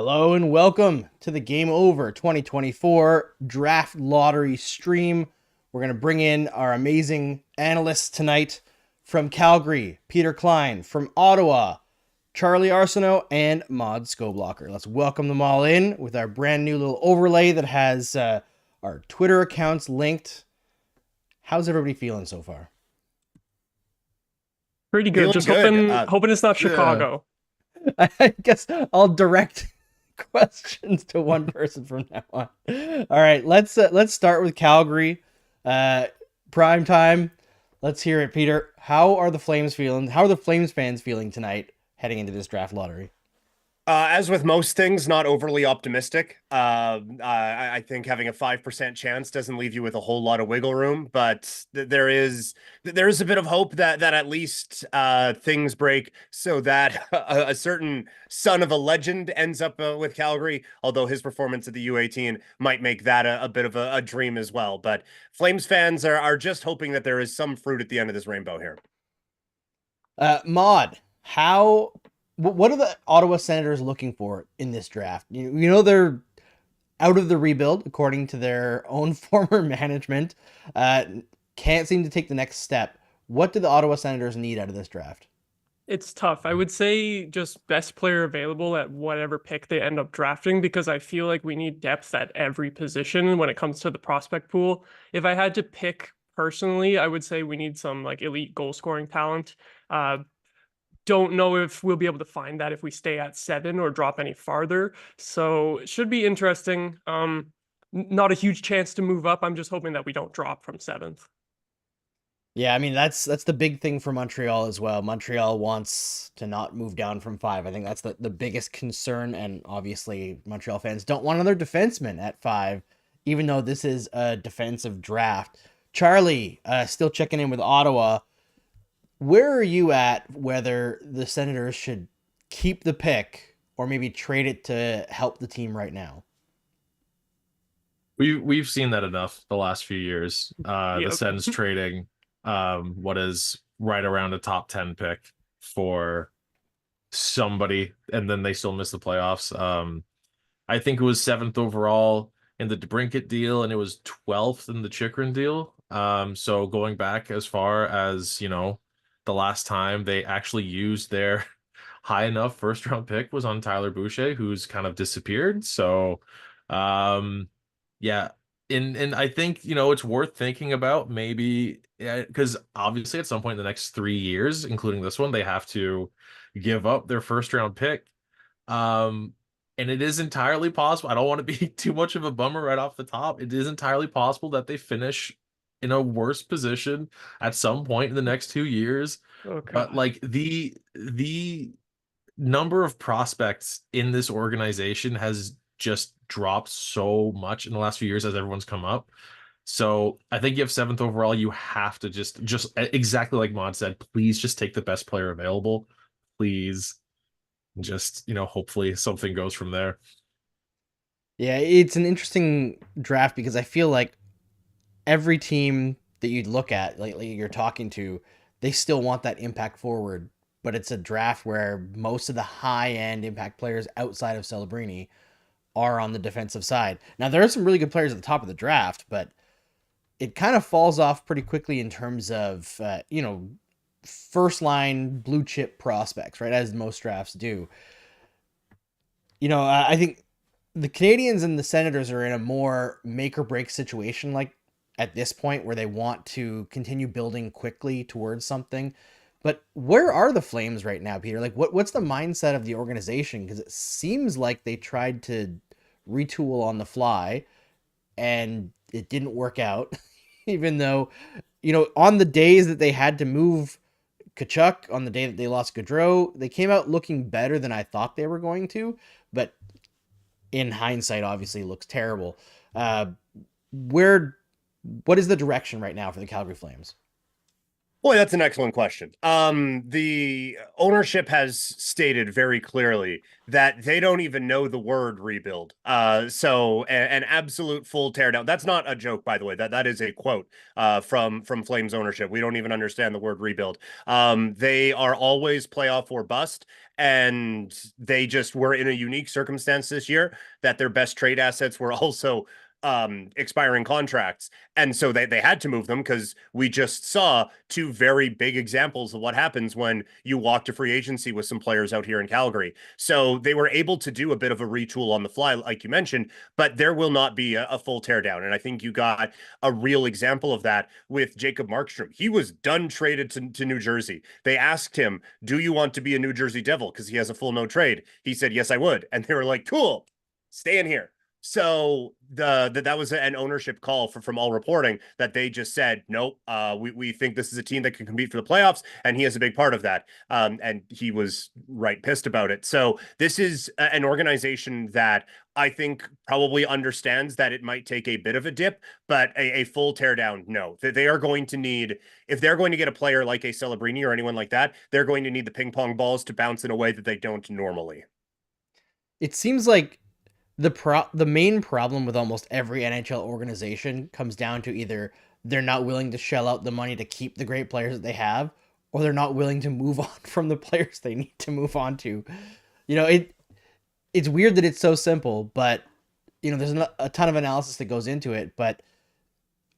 Hello and welcome to the Game Over 2024 Draft Lottery stream. We're going to bring in our amazing analysts tonight from Calgary, Peter Klein, from Ottawa, Charlie Arsenault, and Maude Schoblocher. Let's welcome them all in with our brand new little overlay that has our Twitter accounts linked. How's everybody feeling so far? Pretty good. Feeling Just good. hoping it's not Yeah. Chicago. I guess I'll direct questions to one person from now on. All right, let's start with Calgary. Prime time. Let's hear it, Peter. How are the Flames feeling? How are the Flames fans feeling tonight heading into this draft lottery? As with most things, not overly optimistic. I think having a 5% chance doesn't leave you with a whole lot of wiggle room, but there is a bit of hope that at least things break so that a certain son of a legend ends up with Calgary. Although his performance at the U18 might make that a bit of a dream as well. But Flames fans are just hoping that there is some fruit at the end of this rainbow here. Mod, what are the Ottawa Senators looking for in this draft? You know they're out of the rebuild according to their own former management. Can't seem to take the next step. What do the Ottawa Senators need out of this draft? It's tough. I would say just best player available at whatever pick they end up drafting because I feel like we need depth at every position when it comes to the prospect pool. If I had to pick personally, I would say we need some like elite goal scoring talent. Uh, don't know if we'll be able to find that if we stay at 7 or drop any farther. So it should be interesting. Not a huge chance to move up. I'm just hoping that we don't drop from 7th. Yeah, I mean that's the big thing for Montreal as well. Montreal wants to not move down from 5. I think that's the biggest concern, and obviously Montreal fans don't want another defenseman at 5, even though this is a defensive draft. Charlie, still checking in with Ottawa. Where are you at whether the Senators should keep the pick or maybe trade it to help the team right now? We've seen that enough the last few years. The Yep. Sens trading what is right around a top 10 pick for somebody, and then they still miss the playoffs. I think it was 7th overall in the DeBrincat deal, and it was 12th in the Chikrin deal. So going back as far as, the last time they actually used their high enough first round pick was on Tyler Boucher, who's kind of disappeared. So um yeah, and I think, it's worth thinking about maybe, because obviously at some point in the next 3 years, including this one, they have to give up their first round pick. Um, and it is entirely possible. I don't want to be too much of a bummer right off the top. It is entirely possible that they finish in a worse position at some point in the next 2 years. Oh But God. like the number of prospects in this organization has just dropped so much in the last few years as everyone's come up. So I think you have 7th overall. You have to just exactly like Mod said, please just take the best player available. Please. Just, hopefully something goes from there. Yeah, it's an interesting draft because I feel like every team that you'd look at, like you're talking to, they still want that impact forward. But it's a draft where most of the high end impact players outside of Celebrini are on the defensive side. Now, there are some really good players at the top of the draft, but it kind of falls off pretty quickly in terms of, first line blue chip prospects, right? As most drafts do. I think the Canadians and the Senators are in a more make or break situation, like at this point, where they want to continue building quickly towards something. But where are the Flames right now, Peter? Like, what's the mindset of the organization? Because it seems like they tried to retool on the fly, and it didn't work out. Even though, on the days that they had to move Kachuk, on the day that they lost Gaudreau, they came out looking better than I thought they were going to. But in hindsight, obviously looks terrible. Uh, where, what is the direction right now for the Calgary Flames? Boy, that's an excellent question. The ownership has stated very clearly that they don't even know the word rebuild. So an absolute full teardown. That's not a joke, by the way. That is a quote from Flames ownership. We don't even understand the word rebuild. They are always playoff or bust, and they just were in a unique circumstance this year that their best trade assets were also expiring contracts, and so they had to move them because we just saw two very big examples of what happens when you walk to free agency with some players out here in Calgary. So they were able to do a bit of a retool on the fly, like you mentioned, but there will not be a full teardown. And I think you got a real example of that with Jacob Markstrom. He was done traded to New Jersey. They asked him, "Do you want to be a New Jersey Devil?" Because he has a full no trade. He said, "Yes, I would." And they were like, "Cool, stay in here." So that was an ownership call from all reporting that they just said, nope, we think this is a team that can compete for the playoffs, and he is a big part of that. And he was right pissed about it. So this is an organization that I think probably understands that it might take a bit of a dip, but a full teardown, no. They are going to need, if they're going to get a player like a Celebrini or anyone like that, they're going to need the ping pong balls to bounce in a way that they don't normally. It seems like the main problem with almost every NHL organization comes down to either they're not willing to shell out the money to keep the great players that they have, or they're not willing to move on from the players they need to move on to. It's weird that it's so simple, but there's a ton of analysis that goes into it, but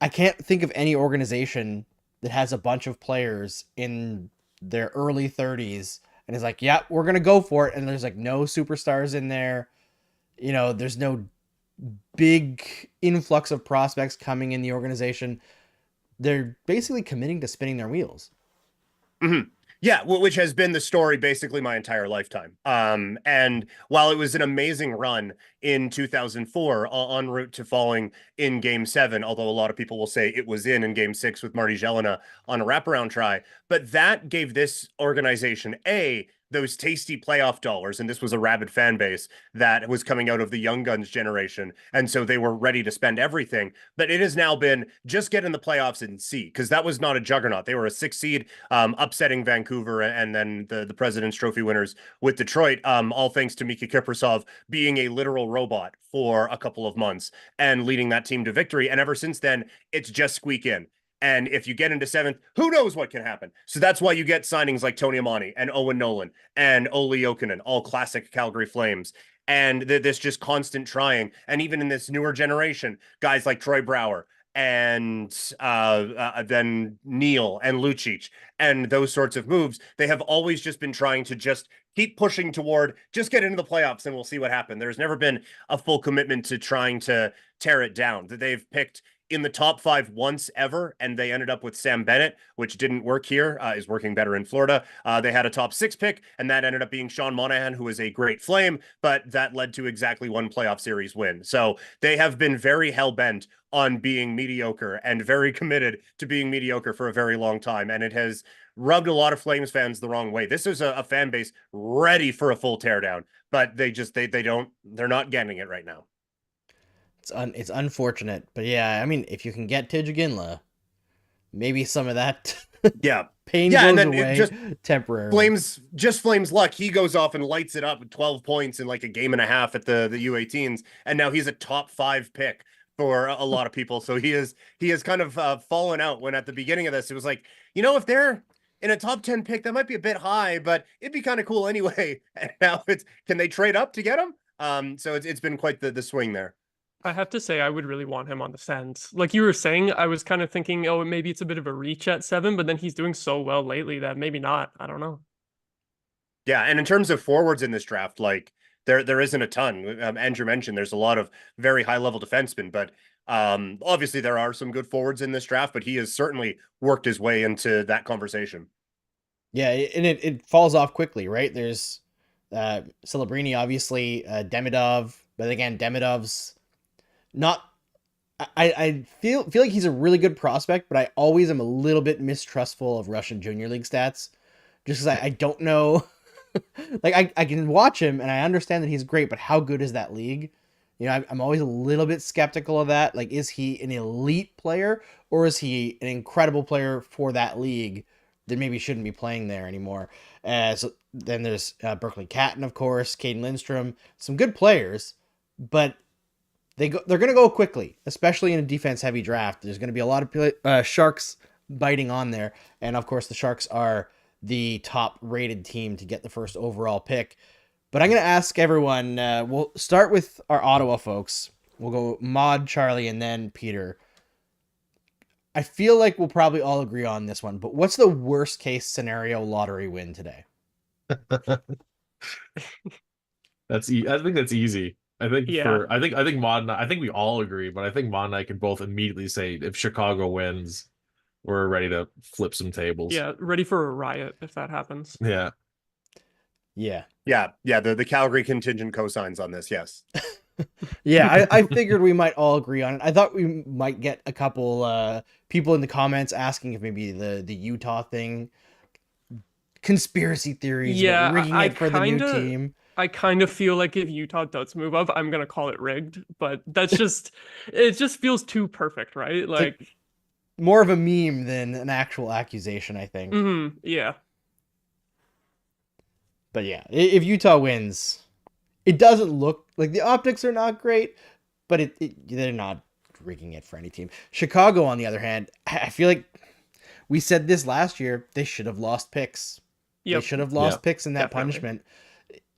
I can't think of any organization that has a bunch of players in their early 30s and is like, yeah, we're going to go for it. And there's like no superstars in there. There's no big influx of prospects coming in the organization. They're basically committing to spinning their wheels. Mm-hmm. Yeah, which has been the story basically my entire lifetime. And while it was an amazing run in 2004 en route to falling in Game 7, although a lot of people will say it was in Game 6 with Marty Jelena on a wraparound try, but that gave this organization those tasty playoff dollars, and this was a rabid fan base that was coming out of the Young Guns generation, and so they were ready to spend everything. But it has now been just get in the playoffs and see, because that was not a juggernaut. They were a 6 seed, upsetting Vancouver, and then the President's Trophy winners with Detroit, all thanks to Mika Kiprasov being a literal robot for a couple of months and leading that team to victory. And ever since then, it's just squeak in. And if you get into 7th, who knows what can happen? So that's why you get signings like Tony Amonte and Owen Nolan and Olli Jokinen, all classic Calgary Flames. And this just constant trying. And even in this newer generation, guys like Troy Brouwer and then Neil and Lucic and those sorts of moves, they have always just been trying to just keep pushing toward, just get into the playoffs and we'll see what happens. There's never been a full commitment to trying to tear it down. They've picked in the top 5 once ever, and they ended up with Sam Bennett, which didn't work here, is working better in Florida. They had a top 6 pick, and that ended up being Sean Monahan, who is a great Flame, but that led to exactly one playoff series win. So they have been very hell-bent on being mediocre and very committed to being mediocre for a very long time, and it has rubbed a lot of Flames fans the wrong way. This is a fan base ready for a full teardown, but they're not getting it right now. It's unfortunate, but yeah, I mean, if you can get Tidge Ginla, maybe some of that pain goes and then away just temporarily. Flames luck. He goes off and lights it up with 12 points in like a game and a half at the U18s, and now he's a top 5 pick for a lot of people. So he is kind of fallen out when at the beginning of this it was like, if they're in a top 10 pick, that might be a bit high, but it'd be kind of cool anyway. And now can they trade up to get him? So it's been quite the swing there. I have to say, I would really want him on the Sens. Like you were saying, I was kind of thinking, oh, maybe it's a bit of a reach at 7, but then he's doing so well lately that maybe not. I don't know. Yeah, and in terms of forwards in this draft, like there isn't a ton. Andrew mentioned there's a lot of very high level defensemen, but obviously there are some good forwards in this draft, but he has certainly worked his way into that conversation. Yeah, and it falls off quickly, right? There's Celebrini, obviously, Demidov, but again, Demidov's not. I feel like he's a really good prospect, but I always am a little bit mistrustful of Russian Junior League stats, just because I don't know. Like I can watch him and I understand that he's great, but how good is that league? I'm always a little bit skeptical of that. Like, is he an elite player or is he an incredible player for that league that maybe shouldn't be playing there anymore. So then there's Berkeley Catton, of course, Caden Lindstrom, some good players, but they're going to go quickly, especially in a defense-heavy draft. There's going to be a lot of Sharks biting on there, and of course the Sharks are the top-rated team to get the first overall pick. But I'm going to ask everyone, we'll start with our Ottawa folks. We'll go Maude, Charlie, and then Peter. I feel like we'll probably all agree on this one, but what's the worst case scenario lottery win today? I think that's easy. I think Maude and I think we all agree, but I think Maude and I can both immediately say if Chicago wins, we're ready to flip some tables. Yeah, ready for a riot if that happens. Yeah. Yeah. The Calgary contingent cosigns on this. Yes. Yeah, I figured we might all agree on it. I thought we might get a couple people in the comments asking if maybe the Utah thing, conspiracy theories, Yeah, rigging it for the new team. I kind of feel like if Utah does move up, I'm gonna call it rigged, but that's just it just feels too perfect, right? Like more of a meme than an actual accusation, I think. Yeah. But yeah, if Utah wins, it doesn't look like the optics are not great, but they're not rigging it for any team. Chicago, on the other hand, I feel like we said this last year, they should have lost picks. They should have lost picks in that punishment.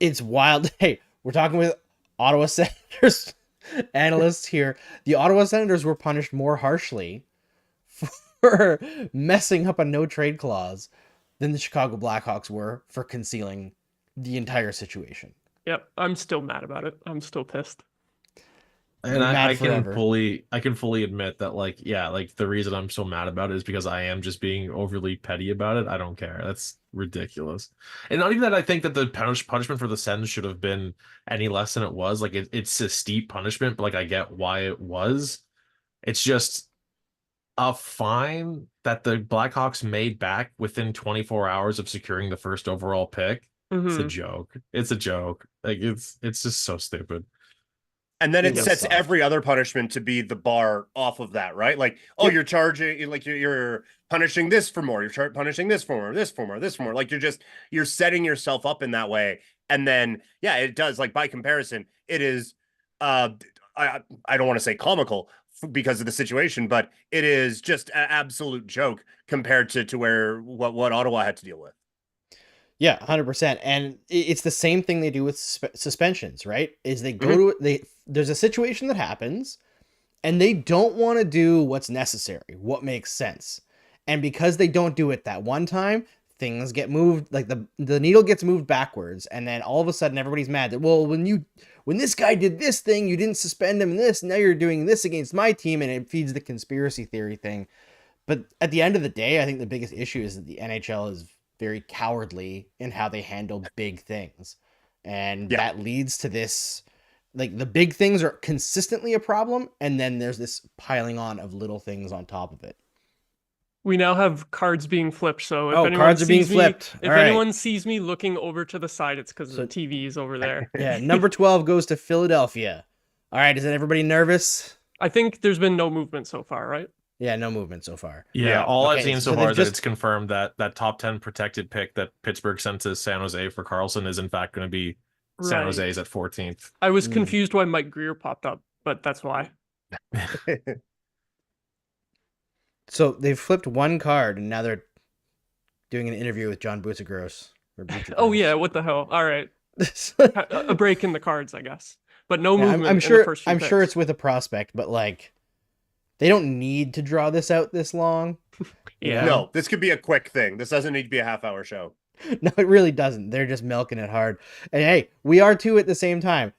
It's wild. Hey, we're talking with Ottawa Senators analysts here. The Ottawa Senators were punished more harshly for messing up a no trade clause than the Chicago Blackhawks were for concealing the entire situation. Yep, I'm still mad about it. I'm still pissed. And I can fully admit that, like, yeah, like the reason I'm so mad about it is because I am just being overly petty about it. I don't care. That's ridiculous. And not even that I think that the punishment for the Sens should have been any less than it was. Like it's a steep punishment, but like I get why it was. It's just a fine that the Blackhawks made back within 24 hours of securing the first overall pick. It's a joke. It's a joke. Like it's just so stupid. And then it sets every other punishment to be the bar off of that, right? Like, oh, you're charging, like you're punishing this for more. You're punishing this for more, this for more, this for more. Like you're setting yourself up in that way. And then, yeah, it does. Like by comparison, it is, I don't want to say comical because of the situation, but it is just an absolute joke compared to what Ottawa had to deal with. Yeah, 100%. And it's the same thing they do with suspensions, right? Is they go to there's a situation that happens and they don't want to do what's necessary, what makes sense. And because they don't do it that one time, things get moved, like the needle gets moved backwards, and then all of a sudden everybody's mad that, well, when this guy did this thing, you didn't suspend him in this, now you're doing this against my team, and it feeds the conspiracy theory thing. But at the end of the day, I think the biggest issue is that the NHL is very cowardly in how they handle big things. And that leads to this, like the big things are consistently a problem. And then there's this piling on of little things on top of it. We now have cards being flipped. So if anyone cards are being flipped. If anyone sees me looking over to the side, it's because the TV is over there. Yeah. Number 12 goes to Philadelphia. All right. Is everybody nervous? I think there's been no movement so far, right? Yeah, no movement so far. Yeah, all I've seen so far is that it's confirmed that top 10 protected pick that Pittsburgh sent to San Jose for Carlson is in fact going to be San Jose's at 14th. I was confused why Mike Greer popped up, but that's why. So they've flipped one card, and now they're doing an interview with John Bucegros. Oh yeah, what the hell? All right, a break in the cards, I guess, but no movement. I'm sure. In the first few I'm picks. sure it's with a prospect, but like, they don't need to draw this out this long. Yeah. No, this could be a quick thing. This doesn't need to be a half-hour show. No, it really doesn't. They're just milking it hard. And hey, we are too at the same time.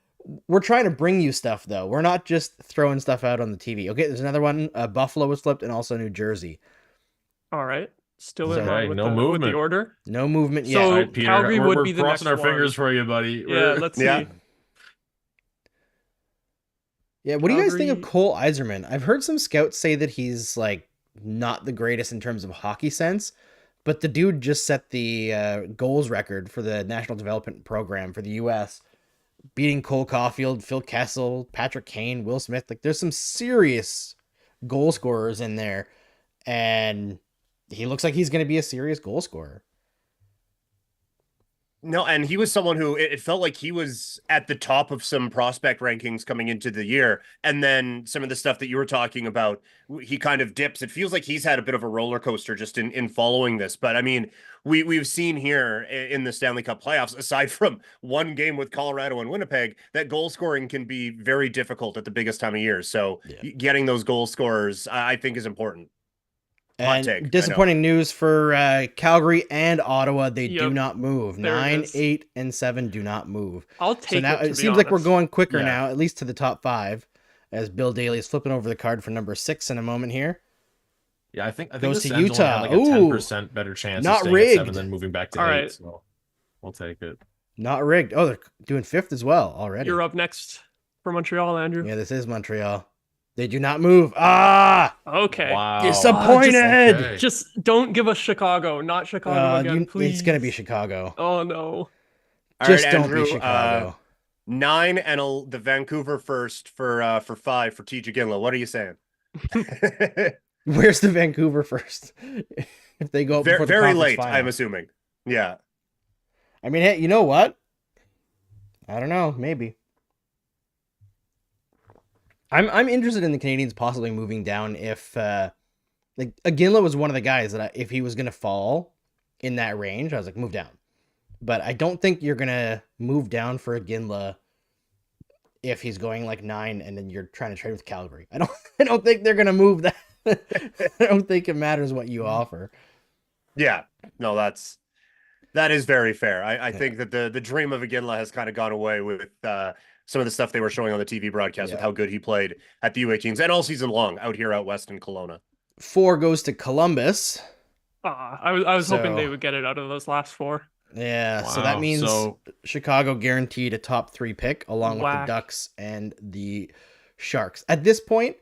We're trying to bring you stuff, though. We're not just throwing stuff out on the TV. Okay, there's another one. Buffalo was flipped, and also New Jersey. All right. Still in line with, movement. With the order. No movement yet. So All right, Peter, Calgary would we're be the crossing next our fingers for you, buddy. Yeah, let's see. Yeah, what do you guys think of Cole Eiserman? I've heard some scouts say that he's like not the greatest in terms of hockey sense, but the dude just set the goals record for the National Development Program for the U.S., beating Cole Caulfield, Phil Kessel, Patrick Kane, Will Smith. Like, there's some serious goal scorers in there, and he looks like he's going to be a serious goal scorer. No, and he was someone who it felt like he was at the top of some prospect rankings coming into the year. And then some of the stuff that you were talking about, he kind of dips. It feels like he's had a bit of a roller coaster just in following this. But I mean, we've seen here in the Stanley Cup playoffs, aside from one game with Colorado and Winnipeg, that goal scoring can be very difficult at the biggest time of year. So getting those goal scorers, I think, is important. Hot And take, disappointing news for Calgary and Ottawa. They do Yep. not move. There it 9, is. 8, and 7 do not move. I'll So take now it. To it be seems like we're honest. going quicker Yeah. now, at least to the top 5, as Bill Daly is flipping over the card for number 6 in a moment here. Yeah, I think Goes the to Sens only Utah. have like a Ooh. 10% better chance Not of staying rigged. at 7 than moving back to All 8. right. So we'll take it. Not rigged. Oh, they're doing 5th as well already. You're up next for Montreal, Andrew. Yeah, this is Montreal. They do not move. Ah! Okay. Wow. Disappointed! Okay. Just don't give us Chicago, not Chicago again, please. It's going to be Chicago. Oh no. All Just right, don't Andrew, be Chicago. 9 and the Vancouver first for 5 for TJ Ginla. What are you saying? Where's the Vancouver first? If they go up before the Very conference late, final. I'm assuming. Yeah. I mean, hey, you know what? I don't know. Maybe. I'm interested in the Canadians possibly moving down if like Ginla was one of the guys that if he was gonna fall in that range, I was like, move down. But I don't think you're gonna move down for a Ginla if he's going like 9 and then you're trying to trade with Calgary. I don't think they're gonna move that. I don't think it matters what you offer. Yeah. No, that is very fair. I think that the dream of Ginla has kind of gone away with some of the stuff they were showing on the TV broadcast with how good he played at the U18s and all season long out here out west in Kelowna. 4 goes to Columbus. I was hoping they would get it out of those last 4. Yeah, so that Wow. means So- Chicago guaranteed a top 3 pick along with the Whack. Ducks and the Sharks. At this point,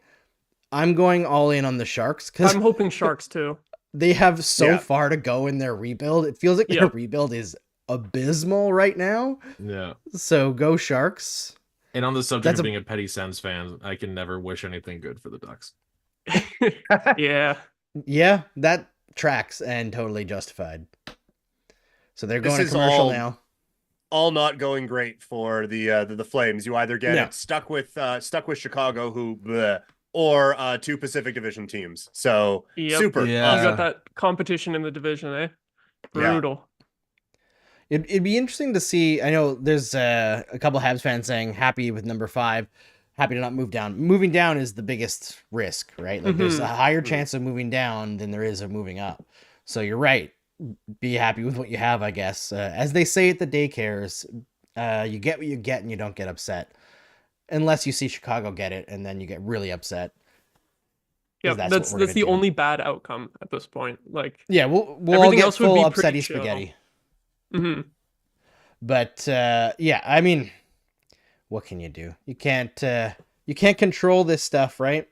I'm going all in on the Sharks because I'm hoping Sharks too. they have so Yeah. far to go in their rebuild. It feels like their Yep. rebuild is abysmal right now. Yeah. So go Sharks. And on the subject That's of a- being a petty Sens fan, I can never wish anything good for the Ducks. Yeah. Yeah, that tracks and totally justified. So they're This going to is commercial all- now. All not going great for the Flames. You either get No. it stuck with Chicago, who bleh, or 2 Pacific Division teams. So Yep. super. Yeah. You got that competition in the division, eh? Brutal. It'd be interesting to see. I know there's a couple Habs fans saying happy with number 5, happy to not move down. Moving down is the biggest risk, right? Like there's a higher chance of moving down than there is of moving up. So you're right. Be happy with what you have, I guess. As they say at the daycares, you get what you get and you don't get upset. Unless you see Chicago get it and then you get really upset. 'Cause Yep. that's That's what we're the gonna do. only bad outcome at this point. Like, Yeah, we'll all Everything get else would full be pretty upsetty chill. spaghetti. mhm. But yeah, I mean, what can you do? You can't control this stuff, right?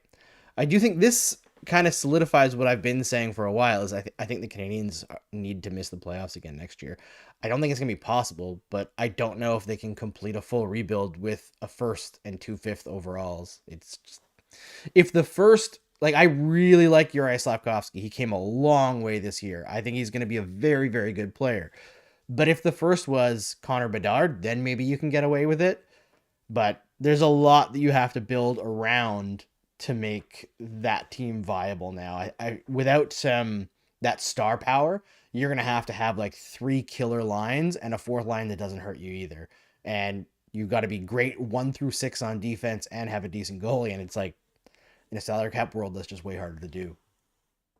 I do think this kind of solidifies what I've been saying for a while. Is I think the Canadians need to miss the playoffs again next year. I don't think it's gonna be possible, but I don't know if they can complete a full rebuild with a 1st and 2 5th overalls. It's just, if the first, like, I really like Uri Slafkovsky. He came a long way this year. I think he's going to be a very, very good player. But if the first was Connor Bedard, then maybe you can get away with it. But there's a lot that you have to build around to make that team viable now. I without that star power, you're going to have like 3 killer lines and a 4th line that doesn't hurt you either. And you've got to be great 1 through 6 on defense and have a decent goalie. And it's like, in a salary cap world, that's just way harder to do.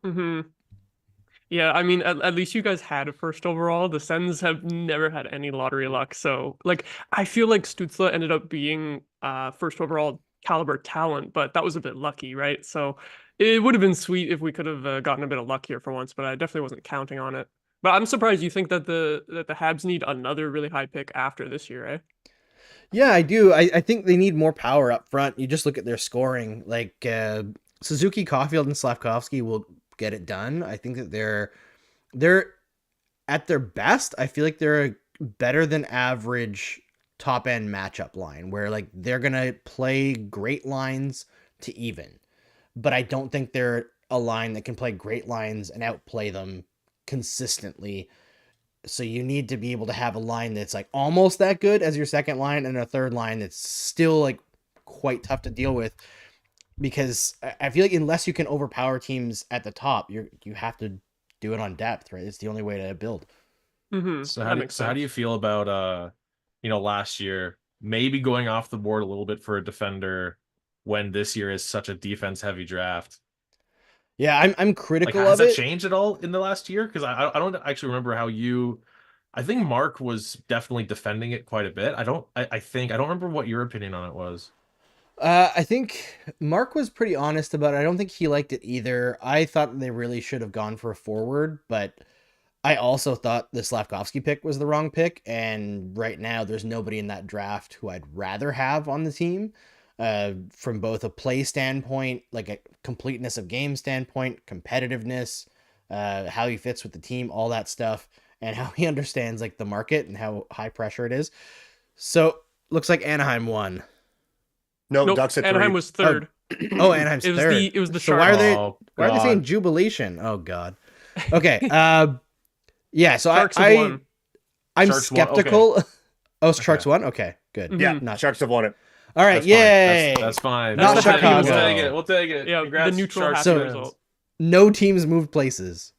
Mhm. Yeah, I mean, at least you guys had a 1st overall. The Sens have never had any lottery luck. So, like, I feel like Stützle ended up being 1st overall caliber talent, but that was a bit lucky, right? So it would have been sweet if we could have gotten a bit of luck here for once, but I definitely wasn't counting on it. But I'm surprised you think that the Habs need another really high pick after this year, eh? Yeah, I do. I think they need more power up front. You just look at their scoring. Like Suzuki, Caulfield, and Slafkovsky will get it done. I think that they're at their best. I feel like they're a better than average top end matchup line where like they're gonna play great lines to even. But I don't think they're a line that can play great lines and outplay them consistently. So you need to be able to have a line that's like almost that good as your second line and a third line that's still like quite tough to deal with, because I feel like unless you can overpower teams at the top, you have to do it on depth, right? It's the only way to build. Mm-hmm. So how do you feel about last year maybe going off the board a little bit for a defender when this year is such a defense heavy draft? Yeah, I'm Like, critical has of that it. changed at all in the last year? Because I don't actually remember how you. I think Mark was definitely defending it quite a bit. I don't remember what your opinion on it was. I think Mark was pretty honest about it. I don't think he liked it either. I thought they really should have gone for a forward, but I also thought the Slavkovsky pick was the wrong pick. And right now, there's nobody in that draft who I'd rather have on the team, from both a play standpoint, like a completeness of game standpoint, competitiveness, how he fits with the team, all that stuff, and how he understands like the market and how high pressure it is. So looks like Anaheim won. No, Nope, Ducks at Anaheim 3. was third. Oh, Anaheim's It was third. it was the So why are Sharks. they Oh, why are they saying God. jubilation? Oh God. Okay. Yeah. So Sharks have won. I'm Sharks won, okay. skeptical. Oh, Sharks Okay. won. Okay, good. Yeah, Mhm. Not Sharks have won it. all right. That's fine. Yay. That's fine. Not That's the happy Chicago. We'll result. take it. We'll take it. Yeah, Congrats, the neutral Sharks happy So- fans. result. No teams moved places.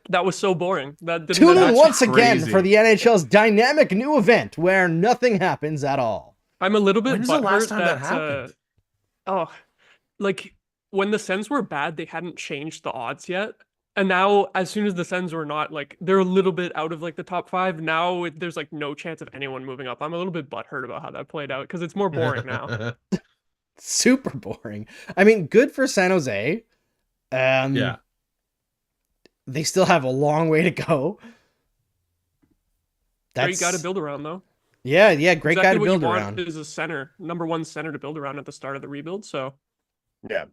That was so boring. That didn't Tune in That's once again crazy. for the NHL's dynamic new event where nothing happens at all. I'm a little bit When's the last butthurt time that happened? Like when the Sens were bad, they hadn't changed the odds yet. And now, as soon as the Sens were not, like, they're a little bit out of like the top 5. Now there's like no chance of anyone moving up. I'm a little bit butthurt about how that played out because it's more boring now. Super boring. I mean, good for San Jose. Yeah. They still have a long way to go. Great guy to build around, though. Yeah, great guy Exactly to what you build want around. is a center, number 1 center to build around at the start of the rebuild. So Yeah.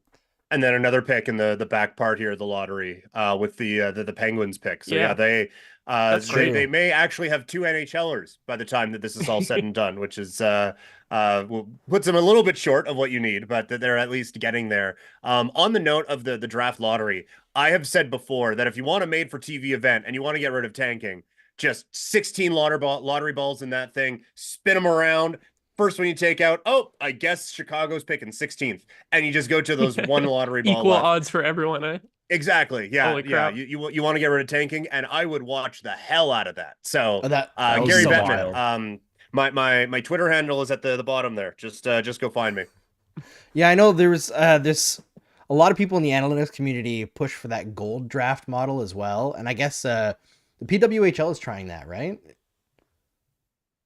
And then another pick in the back part here of the lottery, with the Penguins pick. So yeah, Yeah. That's true. they may actually have 2 NHLers by the time that this is all said and done, which is puts them a little bit short of what you need, but they're at least getting there. On the note of the draft lottery, I have said before that if you want a made for TV event and you want to get rid of tanking, just 16 lottery balls in that thing, spin them around. First one you take out, oh, I guess Chicago's picking 16th, and you just go to those one lottery ball equal left. odds for everyone, eh? Exactly. Yeah. Holy Yeah. crap. You want to get rid of tanking, and I would watch the hell out of that. So That was Gary so Bettman, wild. my Twitter handle is at the bottom there. Just go find me. Yeah, I know there was this a lot of people in the analytics community push for that gold draft model as well, and I guess the PWHL is trying that, right?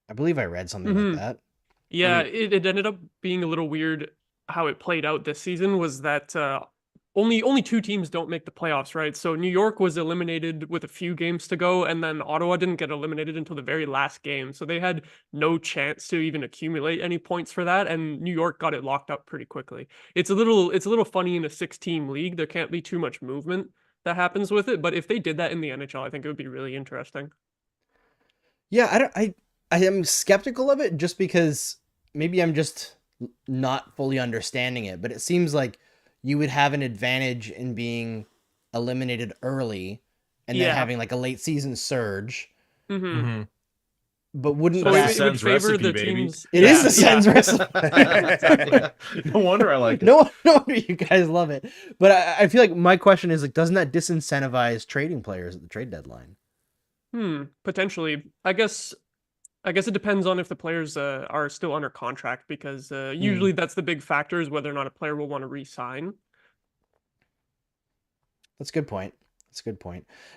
I believe I read something like that. Yeah, it ended up being a little weird how it played out this season was that only 2 teams don't make the playoffs, right? So New York was eliminated with a few games to go, and then Ottawa didn't get eliminated until the very last game. So they had no chance to even accumulate any points for that, and New York got it locked up pretty quickly. It's a little funny in a 6-team league. There can't be too much movement that happens with it, but if they did that in the NHL, I think it would be really interesting. Yeah, I am skeptical of it just because maybe I'm just not fully understanding it, but it seems like you would have an advantage in being eliminated early and then Yeah. having like a late season surge. Mm-hmm. But wouldn't So that... it would Sens favor recipe, the baby. teams. It is the Sens recipe. No wonder I like it. No wonder you guys love it. But I feel like my question is like, doesn't that disincentivize trading players at the trade deadline? Potentially. I guess it depends on if the players are still under contract, because usually that's the big factor, is whether or not a player will want to re-sign. That's a good point.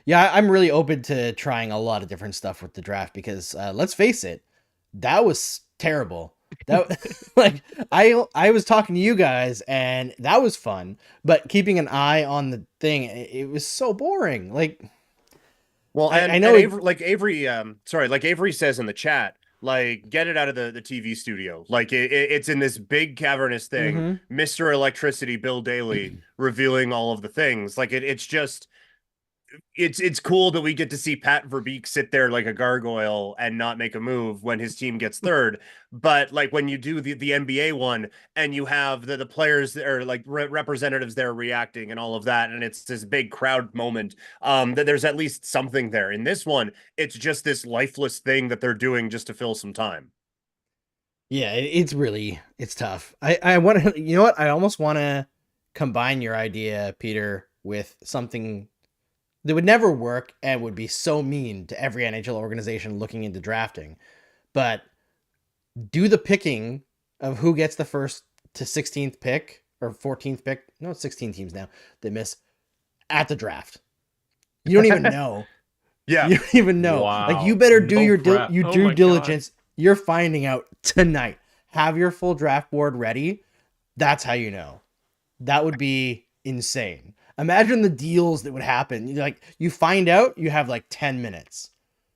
Yeah, I'm really open to trying a lot of different stuff with the draft because let's face it, that was terrible. That like I was talking to you guys and that was fun, but keeping an eye on the thing, it was so boring. Like, well, and I know Avery says in the chat, like, get it out of the TV studio. Like it's in this big cavernous thing. Mr. Electricity, Bill Daly, revealing all of the things. Like it's just it's cool that we get to see Pat Verbeek sit there like a gargoyle and not make a move when his team gets third. But like when you do the NBA one and you have the players that are like representatives there reacting and all of that, and it's this big crowd moment, that there's at least something there. In this one, it's just this lifeless thing that they're doing just to fill some time. Yeah, it's tough. I want to, you know what? I almost want to combine your idea, Peter, with something that would never work and would be so mean to every NHL organization looking into drafting. But do the picking of who gets the first to 16th pick or 14th pick. No, it's 16 teams now that miss at the draft. You don't even know. Yeah. You don't even know. Wow. Like, you better do No your prep. Oh due my diligence. You're finding out tonight. Have your full draft board ready. That's how you know. That would be insane. Imagine the deals that would happen. Like, you find out, you have like 10 minutes.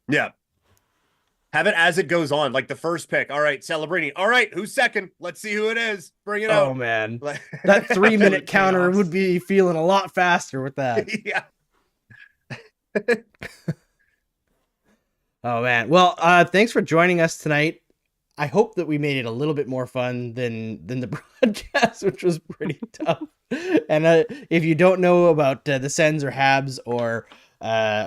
Yeah. Have it as it goes on, like the first pick. All right, Celebrini. All right, who's second? Let's see who it is. Bring it out. Oh man, that 3-minute counter chaos. would be feeling a lot faster with that. Yeah. Oh man. Well, thanks for joining us tonight. I hope that we made it a little bit more fun than the broadcast, which was pretty tough. And if you don't know about the Sens or Habs or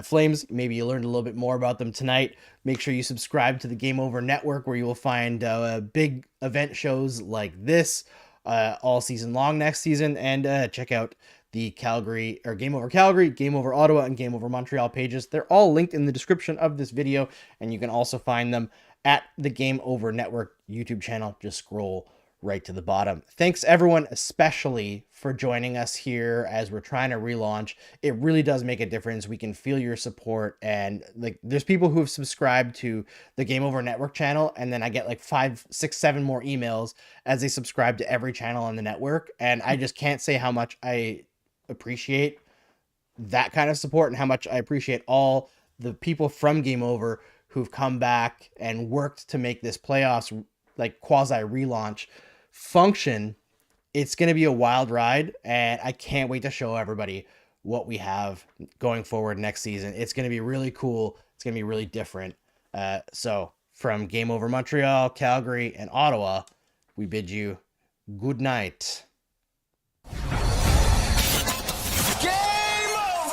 Flames, maybe you learned a little bit more about them tonight. Make sure you subscribe to the Game Over Network, where you will find big event shows like this all season long next season, and check out the Calgary or Game Over Calgary, Game Over Ottawa, and Game Over Montreal pages. They're all linked in the description of this video, and you can also find them at the Game Over Network YouTube channel. Just scroll right to the bottom. Thanks everyone, especially for joining us here as we're trying to relaunch. It really does make a difference. We can feel your support, and like, there's people who have subscribed to the Game Over Network channel, and then I get like 5, 6, 7 more emails as they subscribe to every channel on the network, and I just can't say how much I appreciate that kind of support and how much I appreciate all the people from Game Over who've come back and worked to make this playoffs like quasi relaunch function. It's going to be a wild ride, and I can't wait to show everybody what we have going forward next season. It's going to be really cool. It's going to be really different. So from Game Over Montreal, Calgary, and Ottawa, we bid you good night.